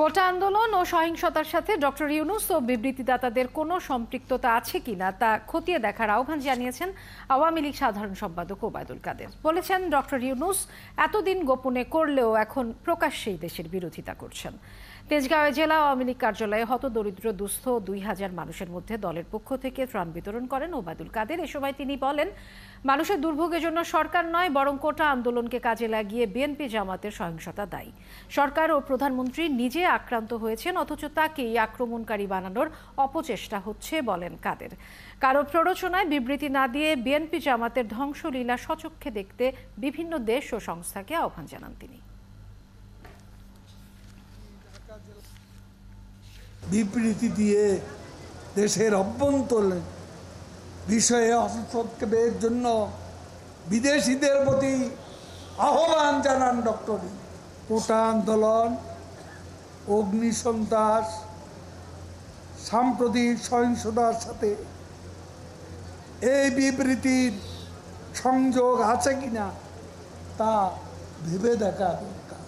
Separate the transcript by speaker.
Speaker 1: কোটা আন্দোলন ও সহিংসতার সাথে ডক্টর ইউনূস ও বিবৃতিদাতাদের কোনো সম্পৃক্ততা আছে কিনা তা খতিয়ে দেখার আহ্বান জানিয়েছেন আওয়ামী লীগ সাধারণ সম্পাদক ওবায়দুল কাদের। বলেছেন, ডক্টর ইউনূস এতদিন গোপনে করলেও এখন প্রকাশ্যেই দেশের বিরোধিতা করছেন। তেজগাঁওয়ে জেলা আওয়ামী লীগ কার্যালয়ে হতদরিদ্র দুস্থ ২,০০০ মানুষের মধ্যে দলের পক্ষ থেকে ত্রাণ বিতরণ করেন ওবায়দুল কাদের। এ সময় তিনি বলেন, মানুষের দুর্ভোগের জন্য সরকার নয়, বরং কোটা আন্দোলনকে কাজে লাগিয়ে বিএনপি জামাতের সহিংসতা দায়ী। সরকার ও প্রধানমন্ত্রী নিজে আক্রান্ত হয়েছেন, অথচ তাকেই আক্রমণকারী বানানোর অপচেষ্টা হচ্ছে বলেন কাদের। কারো প্ররোচনায় বিবৃতি না দিয়ে বিএনপি জামাতের ধ্বংসলীলা স্বচক্ষে দেখতে বিভিন্ন দেশ ও সংস্থাকে আহ্বান জানান তিনি।
Speaker 2: বিবৃতি দিয়ে দেশের অভ্যন্তরে বিষয়ে হস্তক্ষেপের জন্য বিদেশিদের প্রতি আহ্বান জানান ডক্টর। কোটা আন্দোলন, অগ্নিসন্ত্রাস, সাম্প্রতিক সহিংসতার সাথে এই বিবৃতির সংযোগ আছে কিনা তা ভেবে দেখা দরকার।